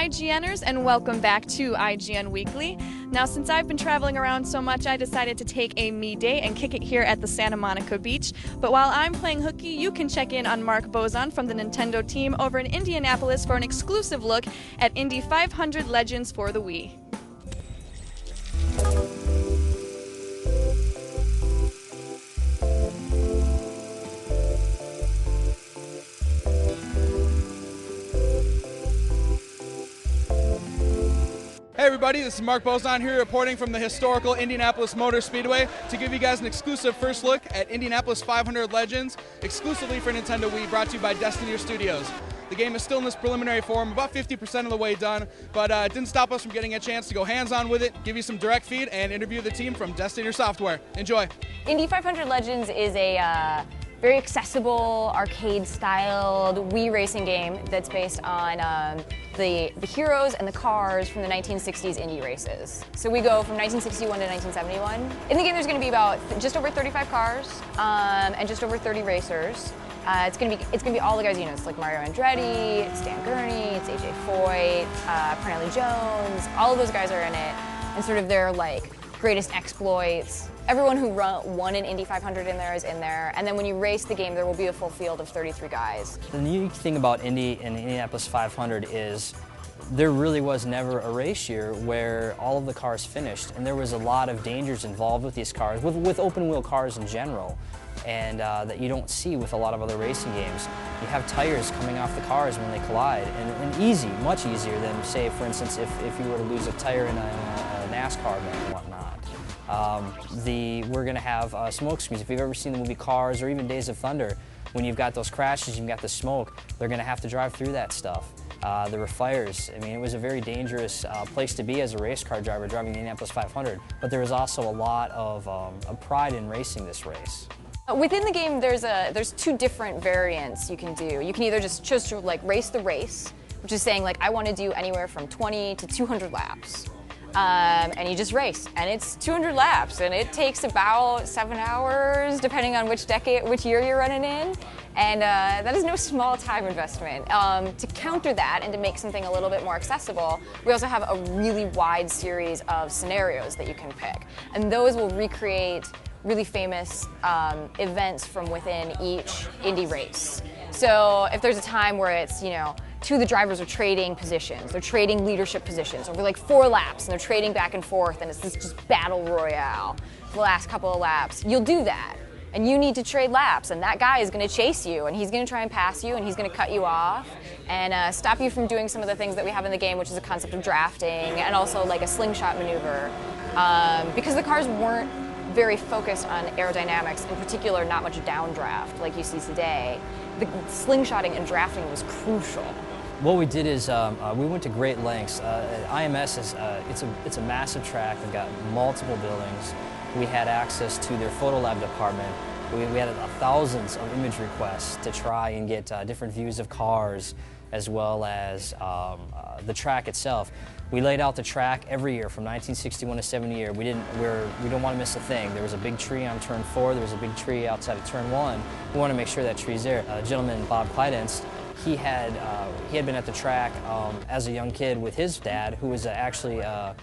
IGNers, and welcome back to IGN Weekly. Now, since I've been traveling around so much, I decided to take a me day and kick it here at the Santa Monica beach. But while I'm playing hooky, you can check in on Mark Bozon from the Nintendo team over in Indianapolis for an exclusive look at Indy 500 Legends for the Wii. Hey everybody, this is Mark Bozon here reporting from the historical Indianapolis Motor Speedway to give you guys an exclusive first look at Indianapolis 500 Legends, exclusively for Nintendo Wii, brought to you by Destiny Studios. The game is still in this preliminary form, about 50% of the way done, but it didn't stop us from getting a chance to go hands-on with it, give you some direct feed, and interview the team from Destiny Software. Enjoy. Indy 500 Legends is a very accessible, arcade-styled Wii racing game that's based on the heroes and the cars from the 1960s Indy races. So we go from 1961 to 1971. In the game there's going to be about just over 35 cars and just over 30 racers. It's gonna be all the guys you know. It's like Mario Andretti, it's Dan Gurney, it's AJ Foyt, Corneli Jones. All of those guys are in it, and sort of their like greatest exploits. Everyone who won an Indy 500 in there is in there, and then when you race the game, there will be a full field of 33 guys. The unique thing about Indy and the Indianapolis 500 is there really was never a race year where all of the cars finished, and there was a lot of dangers involved with these cars, with open-wheel cars in general, and that you don't see with a lot of other racing games. You have tires coming off the cars when they collide, and easy, much easier than, say, for instance, if you were to lose a tire in a NASCAR event and whatnot. We're going to have smoke screens. If you've ever seen the movie Cars or even Days of Thunder, when you've got those crashes, you've got the smoke, they're going to have to drive through that stuff. There were fires. I mean, it was a very dangerous place to be as a race car driver driving the Indianapolis 500, but there was also a lot of pride in racing this race. Within the game, there's two different variants you can do. You can either just choose to like race the race, which is saying like I want to do anywhere from 20 to 200 laps. And you just race, and it's 200 laps, and it takes about 7 hours, depending on which year you're running in, and that is no small time investment. To counter that and to make something a little bit more accessible, we also have a really wide series of scenarios that you can pick, and those will recreate really famous events from within each Indy race. So if there's a time where it's, you know, two of the drivers are trading positions, they're trading leadership positions over like 4 laps, and they're trading back and forth, and it's this just battle royale for the last couple of laps. You'll do that, and you need to trade laps, and that guy is going to chase you, and he's going to try and pass you, and he's going to cut you off, and stop you from doing some of the things that we have in the game, which is a concept of drafting, and also like a slingshot maneuver, because the cars weren't very focused on aerodynamics, in particular not much downdraft like you see today. The slingshotting and drafting was crucial. What we did is we went to great lengths. IMS is it's a massive track. They've got multiple buildings. We had access to their photo lab department. We had thousands of image requests to try and get different views of cars, as well as the track itself. We laid out the track every year from 1961 to 70 year. We don't want to miss a thing. There was a big tree on turn 4. There was a big tree outside of turn 1. We want to make sure that tree's there. Gentleman, Bob Clydenst, he had been at the track as a young kid with his dad, who was actually a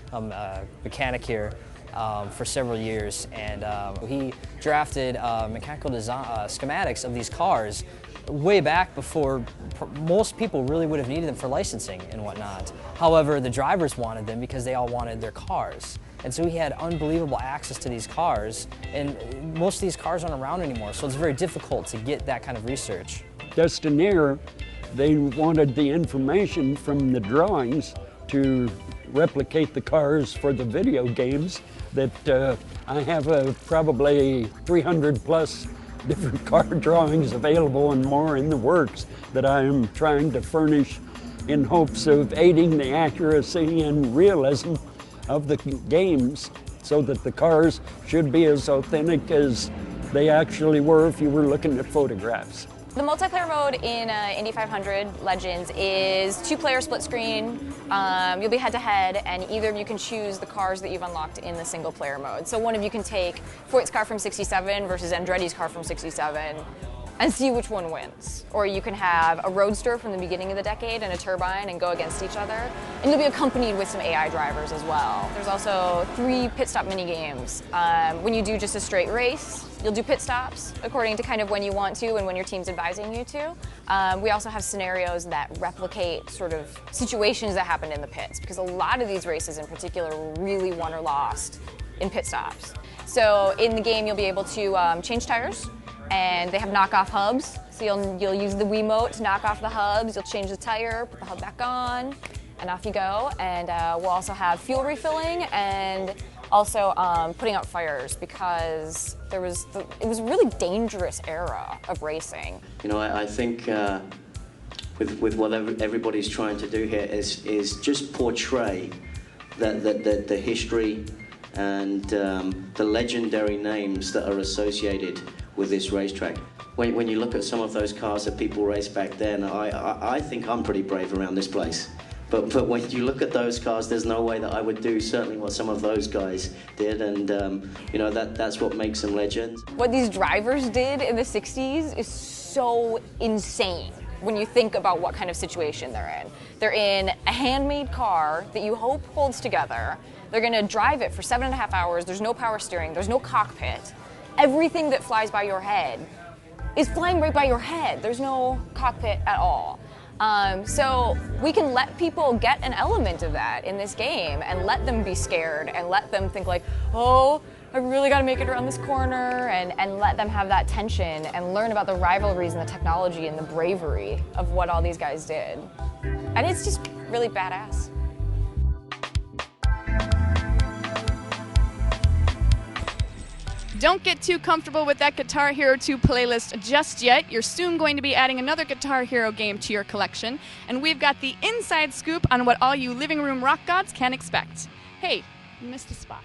mechanic here for several years, and he drafted mechanical design schematics of these cars way back before most people really would have needed them for licensing and whatnot. However, the drivers wanted them because they all wanted their cars. And so he had unbelievable access to these cars, and most of these cars aren't around anymore, so it's very difficult to get that kind of research. Destinier, they wanted the information from the drawings to replicate the cars for the video games that I have probably 300 plus different car drawings available and more in the works that I am trying to furnish in hopes of aiding the accuracy and realism of the games so that the cars should be as authentic as they actually were if you were looking at photographs. The multiplayer mode in Indy 500 Legends is 2-player split screen. You'll be head-to-head, and either of you can choose the cars that you've unlocked in the single-player mode. So one of you can take Foyt's car from '67 versus Andretti's car from '67. and see which one wins. Or you can have a roadster from the beginning of the decade and a turbine and go against each other. And you'll be accompanied with some AI drivers as well. There's also 3 pit stop mini games. When you do just a straight race, you'll do pit stops according to kind of when you want to and when your team's advising you to. We also have scenarios that replicate sort of situations that happened in the pits, because a lot of these races in particular were really won or lost in pit stops. So in the game, you'll be able to change tires, and they have knockoff hubs. So you'll use the Wiimote to knock off the hubs. You'll change the tire, put the hub back on, and off you go. And we'll also have fuel refilling and also putting out fires, because it was a really dangerous era of racing. You know, I think with what everybody's trying to do here is just portray the history and the legendary names that are associated with this racetrack. When you look at some of those cars that people raced back then, I think I'm pretty brave around this place. But when you look at those cars, there's no way that I would do certainly what some of those guys did, and you know, that's what makes them legends. What these drivers did in the 60s is so insane when you think about what kind of situation they're in. They're in a handmade car that you hope holds together. They're gonna drive it for 7.5 hours. There's no power steering, there's no cockpit. Everything that flies by your head is flying right by your head. There's no cockpit at all. So we can let people get an element of that in this game and let them be scared and let them think like, oh, I really got to make it around this corner, and let them have that tension and learn about the rivalries and the technology and the bravery of what all these guys did. And it's just really badass. Don't get too comfortable with that Guitar Hero 2 playlist just yet. You're soon going to be adding another Guitar Hero game to your collection, and we've got the inside scoop on what all you living room rock gods can expect. Hey, you missed a spot.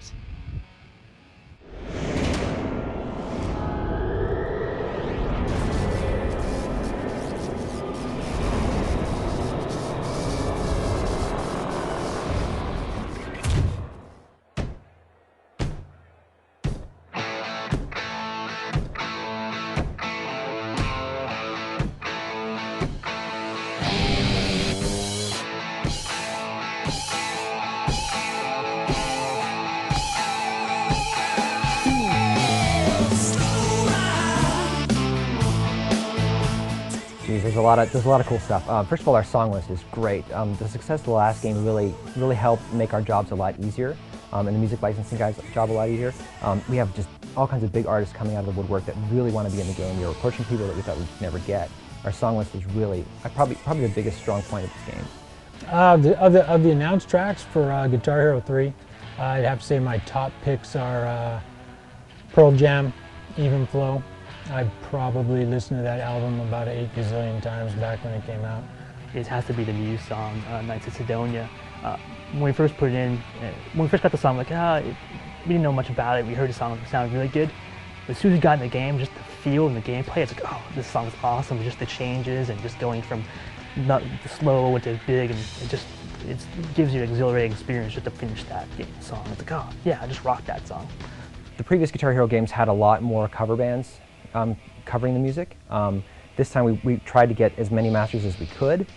There's a lot of cool stuff. First of all, our song list is great. The success of the last game really helped make our jobs a lot easier, and the music licensing guys' job a lot easier. We have just all kinds of big artists coming out of the woodwork that really want to be in the game. We're approaching people that we thought we'd never get. Our song list is really probably the biggest strong point of this game. Of the announced tracks for Guitar Hero 3, I'd have to say my top picks are Pearl Jam, Even Flow. I probably listened to that album about 8 gazillion times back when it came out. It has to be the Muse song, Nights at Sidonia. When we first put it in, when we first got the song, we didn't know much about it. We heard the song, it sounded really good. But as soon as we got in the game, just the feel and the gameplay, it's like, oh, this song is awesome. Just the changes and just going from not slow to big, and it gives you an exhilarating experience just to finish that song. It's like, oh, yeah, I just rocked that song. The previous Guitar Hero games had a lot more cover bands covering the music. This time we tried to get as many masters as we could.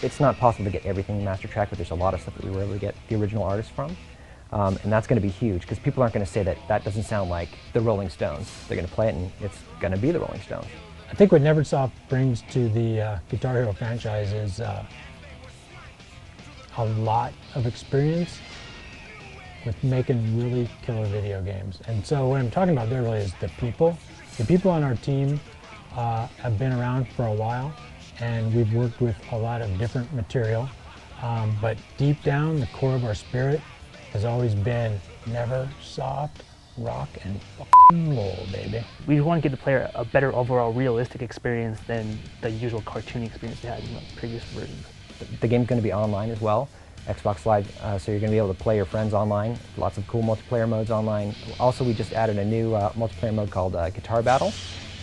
It's not possible to get everything in master track, but there's a lot of stuff that we were able to get the original artists from. And that's going to be huge, because people aren't going to say that doesn't sound like the Rolling Stones. They're going to play it and it's going to be the Rolling Stones. I think what Neversoft brings to the Guitar Hero franchise is a lot of experience with making really killer video games. And so what I'm talking about there really is the people. The people on our team have been around for a while, and we've worked with a lot of different material. But deep down, the core of our spirit has always been Neversoft, rock, and f***ing roll, baby. We want to give the player a better overall realistic experience than the usual cartoony experience they had in the previous versions. The game's going to be online as well, Xbox Live, so you're going to be able to play your friends online. Lots of cool multiplayer modes online. Also, we just added a new multiplayer mode called Guitar Battle,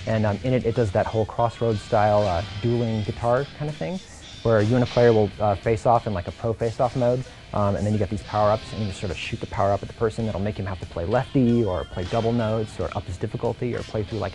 and in it does that whole Crossroads style dueling guitar kind of thing, where you and a player will face off in like a pro face-off mode, and then you get these power-ups, and you just sort of shoot the power-up at the person. That'll make him have to play lefty, or play double notes, or up his difficulty, or play through like a